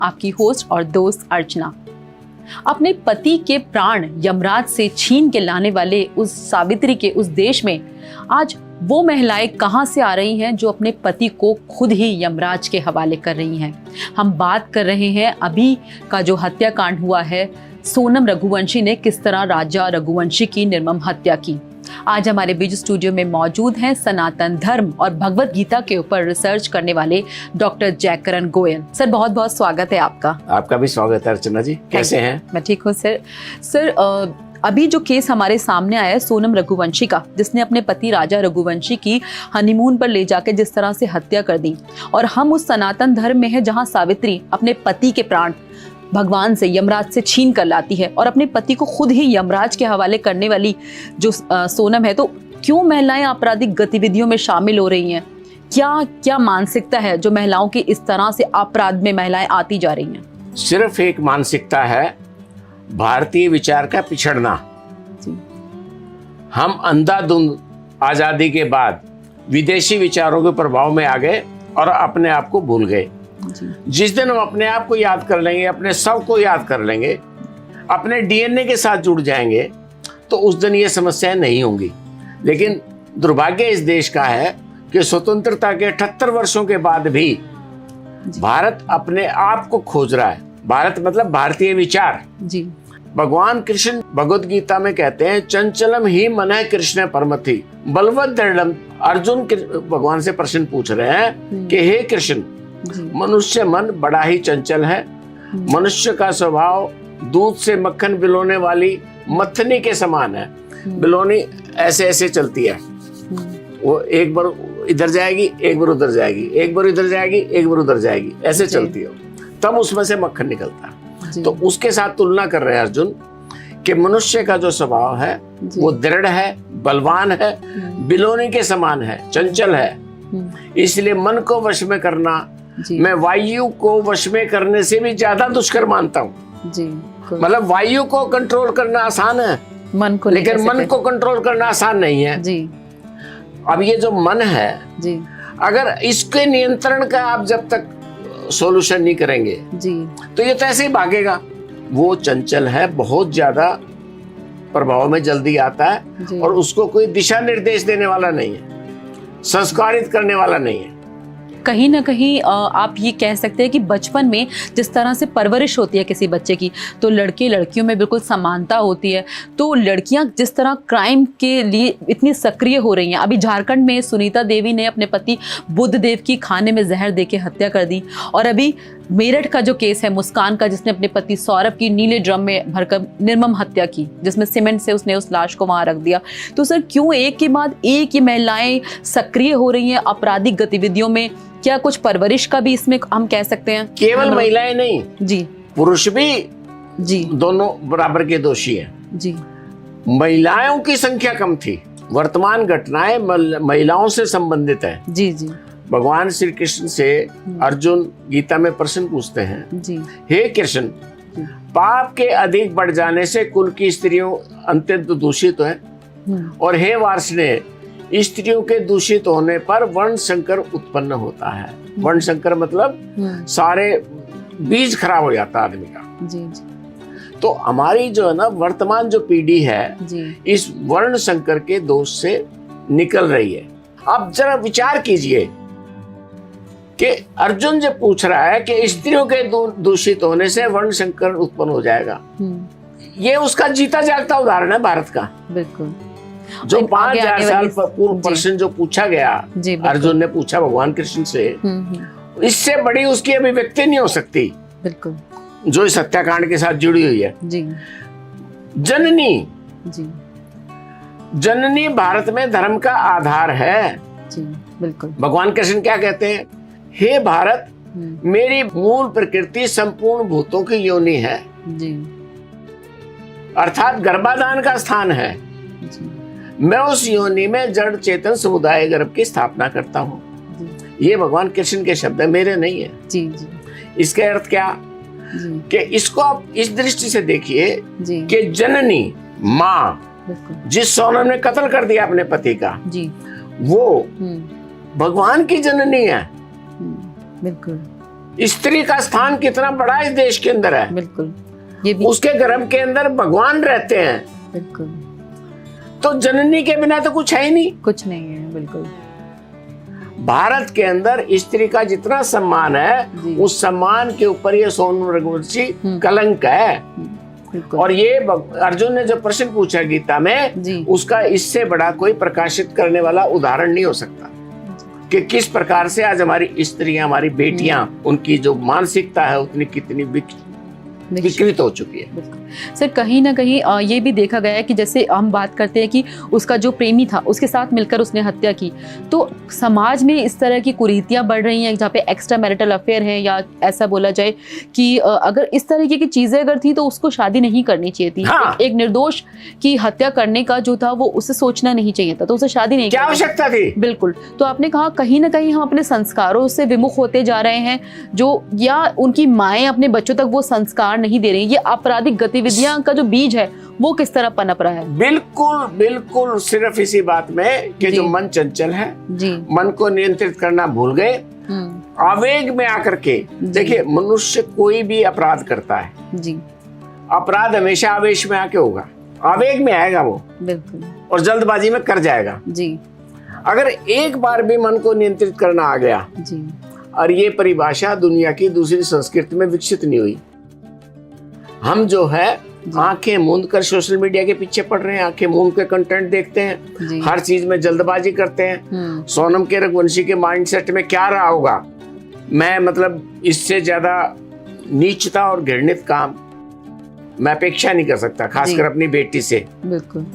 आपकी होस्ट और दोस्त अर्चना। अपने पति के प्राण यमराज से छीन के लाने वाले उस सावित्री के उस देश में आज वो महिलाएं कहां से आ रही हैं जो अपने पति को खुद ही यमराज के हवाले कर रही हैं। हम बात कर रहे हैं अभी का जो हत्याकांड हुआ है, सोनम रघुवंशी ने किस तरह राजा रघुवंशी की निर्मम हत्या की। आज हमारे बीच स्टूडियो में मौजूद हैं सनातन धर्म और भगवत गीता के ऊपर रिसर्च करने वाले डॉक्टर जयकरण गोयल। सर बहुत बहुत स्वागत है आपका। आपका भी स्वागत है अर्चना जी, कैसे हैं? मैं ठीक हूँ सर। अभी जो केस हमारे सामने आया है सोनम रघुवंशी का, जिसने अपने पति राजा रघुवंशी की हनीमून पर ले जाकर जिस तरह से हत्या कर दी, और हम उस सनातन धर्म में है जहाँ सावित्री अपने पति के प्राण भगवान से यमराज से छीन कर लाती है और अपने पति को खुद ही यमराज के हवाले करने वाली जो सोनम है, तो क्यों महिलाएं आपराधिक गतिविधियों में शामिल हो रही हैं? क्या क्या मानसिकता है जो महिलाओं की इस तरह से अपराध में महिलाएं आती जा रही हैं? सिर्फ एक मानसिकता है, भारतीय विचार का पिछड़ना। हम अंधाधुंध आजादी के बाद विदेशी विचारों के प्रभाव में आ गए और अपने आप को भूल गए। जिस दिन हम अपने आप को याद कर लेंगे, अपने सब को याद कर लेंगे, अपने डीएनए के साथ जुड़ जाएंगे, तो उस दिन ये समस्याएं नहीं होंगी। लेकिन दुर्भाग्य इस देश का है कि स्वतंत्रता के 78 वर्षों के बाद भी भारत अपने आप को खोज रहा है। भारत मतलब भारतीय विचार जी। भगवान कृष्ण भगवद गीता में कहते हैं, चंचलम ही मनः कृष्ण परमथि बलवत दृढ़म। अर्जुन भगवान से प्रश्न पूछ रहे हैं कि हे कृष्ण, मनुष्य मन बड़ा ही चंचल है। मनुष्य का स्वभाव दूध से मक्खन बिलोने वाली मथनी के समान है। बिलोनी ऐसे ऐसे चलती है, वो एक बार इधर जाएगी, एक बार उधर जाएगी, एक बार इधर जाएगी, एक बार उधर जाएगी, ऐसे चलती है, तब उसमें से मक्खन निकलता है। तो उसके साथ तुलना कर रहे हैं अर्जुन कि मनुष्य का जो स्वभाव है वो दृढ़ है, बलवान है, बिलोनी के समान है, चंचल है। इसलिए मन को वश में करना मैं वायु को वश में करने से भी ज्यादा दुष्कर मानता हूँ। मतलब वायु को कंट्रोल करना आसान है मन को, लेकिन मन को कंट्रोल करना आसान नहीं है जी। अब ये जो मन है जी, अगर इसके नियंत्रण का आप जब तक सॉल्यूशन नहीं करेंगे जी, तो ये तो ऐसे ही भागेगा। वो चंचल है, बहुत ज्यादा प्रभाव में जल्दी आता है और उसको कोई दिशा निर्देश देने वाला नहीं है, संस्कारित करने वाला नहीं है। कहीं ना कहीं आप ये कह सकते हैं कि बचपन में जिस तरह से परवरिश होती है किसी बच्चे की, तो लड़के लड़कियों में बिल्कुल समानता होती है। तो लड़कियां जिस तरह क्राइम के लिए इतनी सक्रिय हो रही हैं, अभी झारखंड में सुनीता देवी ने अपने पति बुद्ध देव की खाने में जहर दे के हत्या कर दी, और अभी मेरठ का जो केस है मुस्कान का, जिसने अपने पति सौरभ की नीले ड्रम में भरकर निर्मम हत्या की, जिसमें सीमेंट से उसने उस लाश को वहां रख दिया। तो सर क्यों एक के बाद एक ये महिलाएं सक्रिय हो रही हैं आपराधिक गतिविधियों में? क्या कुछ परवरिश का भी इसमें हम कह सकते हैं? केवल महिलाएं नहीं जी, पुरुष भी जी, दोनों बराबर के दोषी हैं जी। महिलाओं की संख्या कम थी। वर्तमान घटनाएं महिलाओं से संबंधित है जी जी। भगवान श्री कृष्ण से अर्जुन गीता में प्रश्न पूछते हैं जी, हे कृष्ण, पाप के अधिक बढ़ जाने से कुल की स्त्रियों अत्यंत दूषित है, और हे वार्ष्णेय, स्त्रियों के दूषित होने पर वर्ण संकर उत्पन्न होता है। वर्ण संकर मतलब सारे बीज खराब हो जाता है आदमी का जी जी। तो हमारी जो है ना वर्तमान जो पीढ़ी है जी, इस वर्ण संकर के दोष से निकल रही है। अब जरा विचार कीजिए कि अर्जुन जो पूछ रहा है कि स्त्रियों के दूषित होने से वर्ण संकर उत्पन्न हो जाएगा, ये उसका जीता जागता उदाहरण है भारत का। बिल्कुल। जो 5000 साल पूर्व प्रश्न जो पूछा गया, अर्जुन ने पूछा भगवान कृष्ण से, इससे बड़ी उसकी अभिव्यक्ति नहीं हो सकती बिल्कुल, जो इस हत्याकांड के साथ जुड़ी हुई है जी। जननी जी, जननी भारत में धर्म का आधार है जी बिल्कुल। भगवान कृष्ण क्या कहते हैं? हे भारत, मेरी मूल प्रकृति संपूर्ण भूतों की योनि है जी, अर्थात गर्भाधान का स्थान है जी। मैं उस योनि में जड़ चेतन समुदाय गर्भ की स्थापना करता हूँ। ये भगवान कृष्ण के शब्द है, मेरे नहीं है जी जी। इसके अर्थ क्या जी, कि इसको आप इस दृष्टि से देखिए कि जननी माँ, जिस सोनम ने कत्ल कर दिया अपने पति का जी, वो भगवान की जननी है बिल्कुल। स्त्री का स्थान कितना बड़ा इस देश के अंदर है। बिल्कुल, ये भी उसके गर्भ के अंदर भगवान रहते हैं। बिल्कुल, तो जननी के बिना तो कुछ है ही नहीं। कुछ नहीं है। बिल्कुल, भारत के अंदर स्त्री का जितना सम्मान है, उस सम्मान के ऊपर ये सोनम रघुवंशी कलंक है। बिल्कुल, और ये अर्जुन ने जो प्रश्न पूछा गीता में, जी, उसका इससे बड़ा कोई प्रकाशित करने वाला उदाहरण नहीं हो सकता कि किस प्रकार से आज हमारी स्त्रियां, हमारी बेटियां, उनकी जो मानसिकता है उतनी कितनी विकृत हो चुकी है। बिल्कुल। सर, कहीं ना कहीं ये भी देखा गया है कि जैसे हम बात करते हैं कि उसका जो प्रेमी था उसके साथ मिलकर उसने हत्या की, तो समाज में इस तरह की कुरीतियां बढ़ रही हैं जहाँ पे एक्स्ट्रा मैरिटल अफेयर है, या ऐसा बोला जाए कि अगर इस तरीके की चीजें अगर थी तो उसको शादी नहीं करनी चाहिए थी। हाँ। एक निर्दोष की हत्या करने का जो था वो उसे सोचना नहीं चाहिए था, तो उसे शादी नहीं क्या आवश्यकता थी। बिल्कुल। तो आपने कहा कहीं ना कहीं हम अपने संस्कारों से विमुख होते जा रहे हैं, जो या उनकी माएँ अपने बच्चों तक वो संस्कार नहीं दे रही। ये आपराधिक गतिविधियां का जो बीज है वो किस तरह पनप रहा है। बिल्कुल बिल्कुल, सिर्फ इसी बात में कि जो मन चंचल है, जी, मन को नियंत्रित करना भूल गए, आवेग में आकर के। देखिए, मनुष्य कोई भी अपराध करता है जी, अपराध हमेशा आवेश में आके होगा, आवेग में आएगा वो, बिल्कुल, और जल्दबाजी में कर जाएगा। जी, अगर एक बार भी मन को नियंत्रित करना आ गया, जी, और ये परिभाषा दुनिया की दूसरी संस्कृति में विकसित नहीं हुई। हम जो है आंखें मूंद कर सोशल मीडिया के पीछे पड़ रहे हैं, आंखें मूंद के कंटेंट देखते हैं, हर चीज में जल्दबाजी करते हैं। सोनम के रघुवंशी के माइंडसेट में क्या रहा होगा, मैं मतलब इससे ज्यादा नीचता और घृणित काम मैं अपेक्षा नहीं कर सकता, खासकर अपनी बेटी से। बिल्कुल,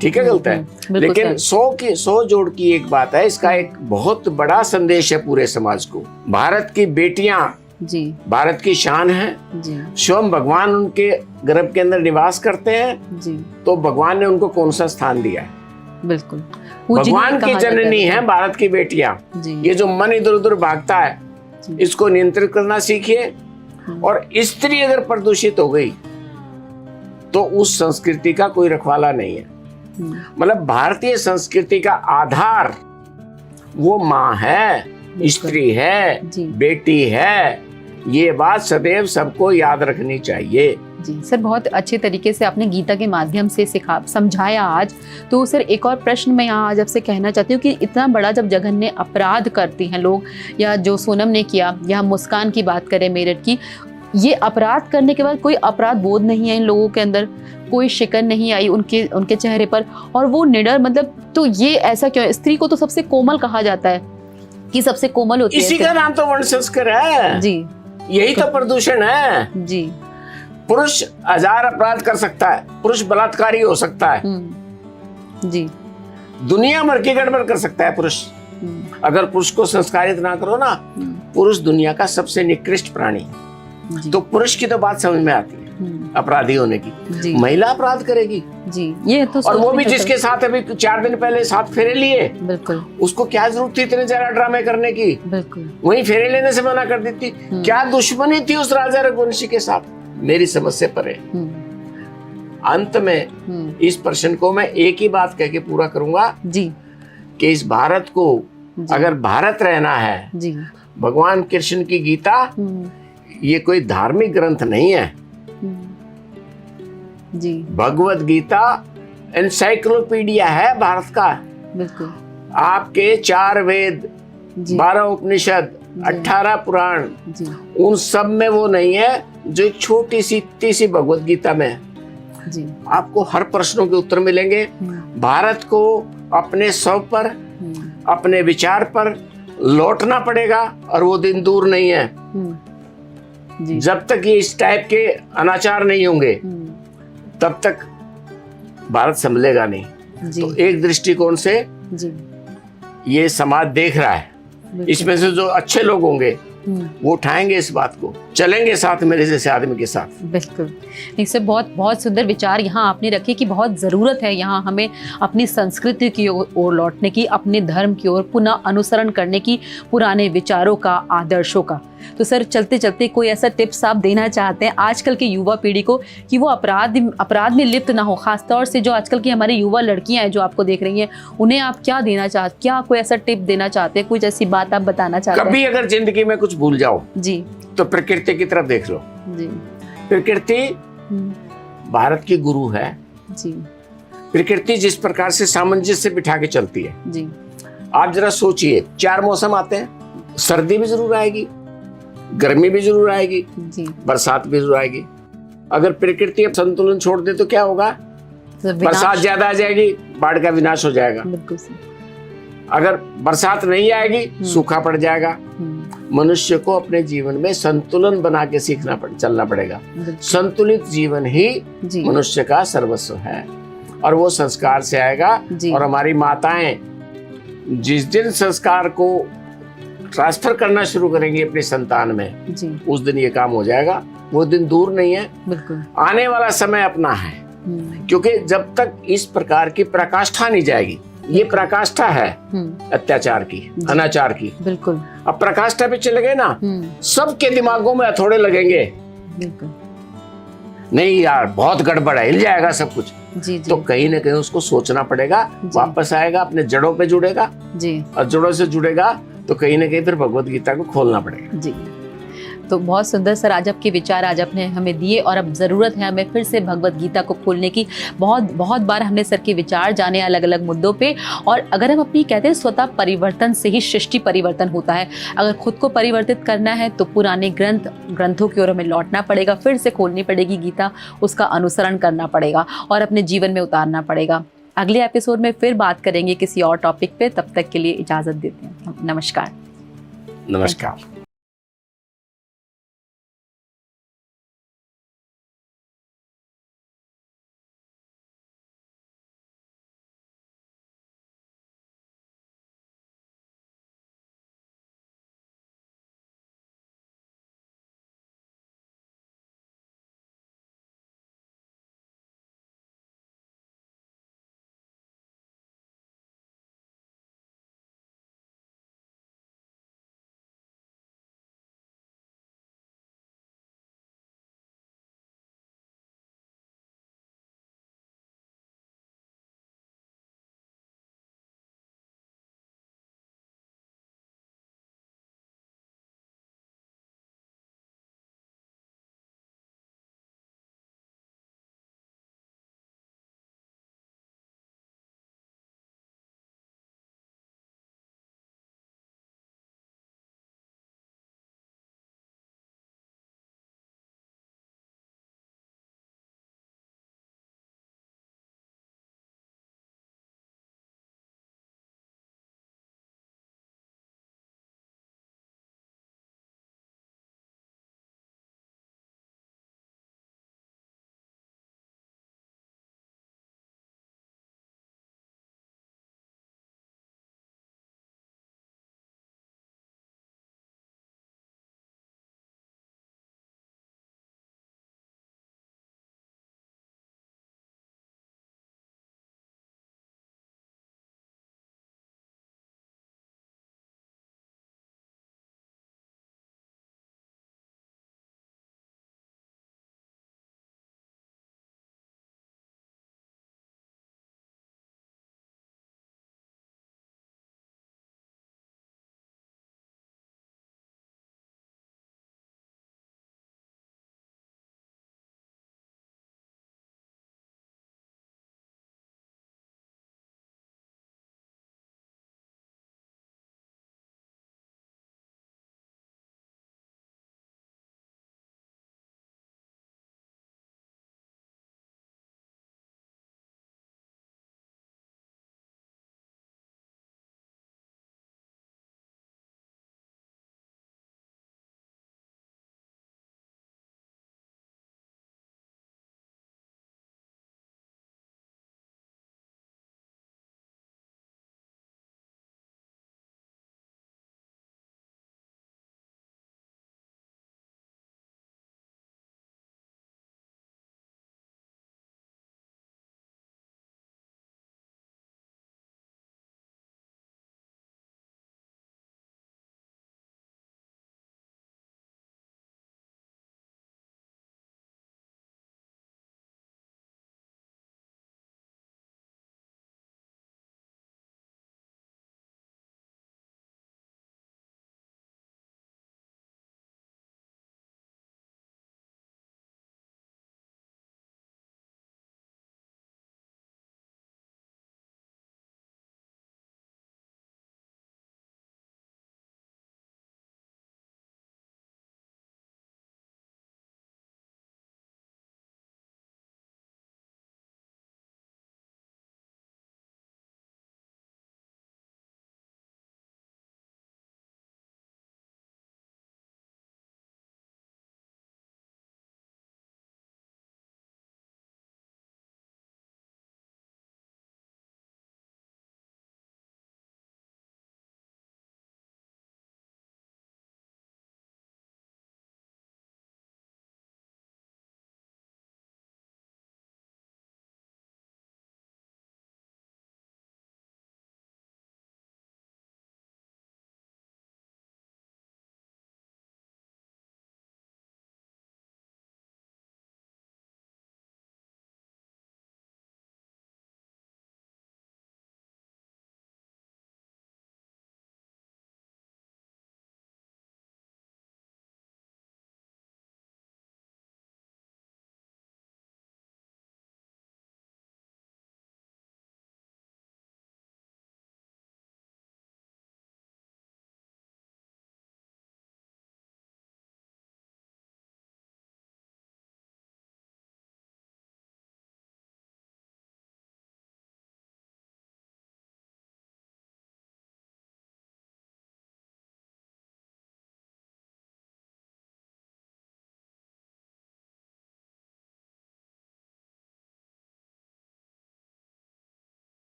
ठीक है, गलत है, लेकिन 100 जोड़ की एक बात है, इसका एक बहुत बड़ा संदेश है पूरे समाज को। भारत की बेटियां जी, भारत की शान है जी, स्वयं भगवान उनके गर्भ के अंदर निवास करते हैं, जी, तो भगवान ने उनको कौन सा स्थान दिया है। बिल्कुल, भगवान की जननी है भारत की बेटियां। ये जो मन इधर उधर भागता है, इसको नियंत्रित करना सीखिए। और स्त्री अगर प्रदूषित हो गई तो उस संस्कृति का कोई रखवाला नहीं है। मतलब भारतीय संस्कृति का आधार वो माँ है, स्त्री है, बेटी है। ये बात सदैव सबको याद रखनी चाहिए। जी सर, बहुत अच्छे तरीके से आपने गीता के माध्यम से समझाया आज। तो सर, एक और प्रश्न मैं यहाँ आज आपसे कहना चाहती हूँ कि इतना बड़ा जब जघन्य अपराध करते हैं लोग, या जो सोनम ने किया, या मुस्कान की बात करें मेरठ की, ये अपराध करने के बाद कोई अपराध बोध नहीं है इन लोगों के अंदर, कोई शिकन नहीं आई उनके चेहरे पर, और वो निडर, मतलब तो ये ऐसा क्यों है? स्त्री को तो सबसे कोमल कहा जाता है कि सबसे कोमल होती है। इसी का नाम तो वर्ण संस्कार है जी, यही तो प्रदूषण है जी। पुरुष 1000 अपराध कर सकता है, पुरुष बलात्कारी हो सकता है, जी, दुनिया भर की गड़बड़ कर सकता है पुरुष। अगर पुरुष को संस्कारित ना करो ना, पुरुष दुनिया का सबसे निकृष्ट प्राणी। तो पुरुष की तो बात समझ में आती है अपराधी होने की, महिला अपराध करेगी जी, ये तो, और वो भी जिसके साथ अभी 4 दिन पहले 7 फेरे लिए। बिल्कुल, उसको क्या जरूरत थी इतने ज्यादा ड्रामे करने की? बिल्कुल, वहीं फेरे लेने से मना कर देती। क्या दुश्मनी थी उस राजा रघुवंशी के साथ? मेरी समझ से परे। अंत में इस प्रश्न को मैं एक ही बात कह के पूरा करूंगा जी, कि इस भारत को अगर भारत रहना है जी, भगवान कृष्ण की गीता ये कोई धार्मिक ग्रंथ नहीं है जी, भगवत गीता एनसाइक्लोपीडिया है भारत का। बिल्कुल, आपके 4 वेद, 12 उपनिषद, 18 पुराण, उन सब में वो नहीं है जो एक छोटी सी इतनी सी भगवत गीता में जी। आपको हर प्रश्नों के उत्तर मिलेंगे। भारत को अपने स्व पर, अपने विचार पर लौटना पड़ेगा, और वो दिन दूर नहीं है जी। जब तक ये इस टाइप के अनाचार नहीं होंगे तब तक भारत संभलेगा नहीं। तो एक दृष्टिकोण से जी, ये समाज देख रहा है, इसमें से जो अच्छे लोग होंगे वो उठाएंगे इस बात को, चलेंगे साथ मेरे जैसे आदमी के साथ। बिल्कुल, इससे बहुत बहुत सुंदर विचार यहाँ आपने रखे कि बहुत ज़रूरत है यहाँ हमें अपनी संस्कृति की ओर लौटने की, अपने धर्म की ओर पुनः अनुसरण करने की, पुराने विचारों का, आदर्शों का। तो सर चलते चलते कोई ऐसा टिप्स आप देना चाहते हैं आजकल की युवा पीढ़ी को कि वो अपराध में लिप्त ना हो, खासतौर से जो आजकल की हमारी युवा लड़कियां हैं जो आपको देख रही हैं, उन्हें आप क्या कोई ऐसा टिप देना चाहते हैं, कुछ ऐसी बात आप बताना चाहते हैं? कभी अगर जिंदगी में कुछ भूल जाओ जी तो प्रकृति की तरफ देख लो। जी प्रकृति भारत की गुरु है। जी प्रकृति जिस प्रकार से सामंजस्य बिठा के चलती है, जी आप जरा सोचिए, 4 मौसम आते हैं, सर्दी भी जरूर आएगी, गर्मी भी जरूर आएगी, जी बरसात भी जरूर आएगी। अगर प्रकृति अब संतुलन छोड़ दे तो क्या होगा? तो बरसात ज्यादा आ जाएगी, बाढ़ का विनाश हो जाएगा। बिल्कुल सही। अगर बरसात नहीं आएगी, सूखा पड़ जाएगा। मनुष्य को अपने जीवन में संतुलन बना के चलना पड़ेगा। संतुलित जीवन ही जी मनुष्य का सर्वस्व है और वो संस्कार से आएगा। जी। और हमारी माताएं जिस दिन संस्कार को ट्रांसफर करना शुरू करेंगी अपनी संतान में, जी उस दिन ये काम हो जाएगा। वो दिन दूर नहीं है, बिल्कुल। आने वाला समय अपना है। क्योंकि जब तक इस प्रकार की पराकाष्ठा नहीं जाएगी, ये पराकाष्ठा है अत्याचार की, अनाचार की। बिल्कुल। अब पराकाष्ठा पे चले गए ना, सबके दिमागों में हथौड़े लगेंगे। बिल्कुल। नहीं यार, बहुत गड़बड़ है, हिल जाएगा सब कुछ। जी जी। तो कहीं ना कहीं उसको सोचना पड़ेगा, वापस आएगा, अपने जड़ों पे जुड़ेगा जी, और जड़ों से जुड़ेगा तो कहीं ना कहीं फिर भगवत गीता को खोलना पड़ेगा। जी। तो बहुत सुंदर सर आज आपके विचार आज आपने हमें दिए और अब ज़रूरत है हमें फिर से भगवत गीता को खोलने की। बहुत बार हमने सर के विचार जाने अलग अलग मुद्दों पे, और अगर हम अपनी कहते हैं स्वतः परिवर्तन से ही सृष्टि परिवर्तन होता है। अगर खुद को परिवर्तित करना है तो पुराने ग्रंथों की ओर हमें लौटना पड़ेगा, फिर से खोलनी पड़ेगी गीता, उसका अनुसरण करना पड़ेगा और अपने जीवन में उतारना पड़ेगा। अगले एपिसोड में फिर बात करेंगे किसी और टॉपिक पे, तब तक के लिए इजाज़त देते हैं। नमस्कार। नमस्कार।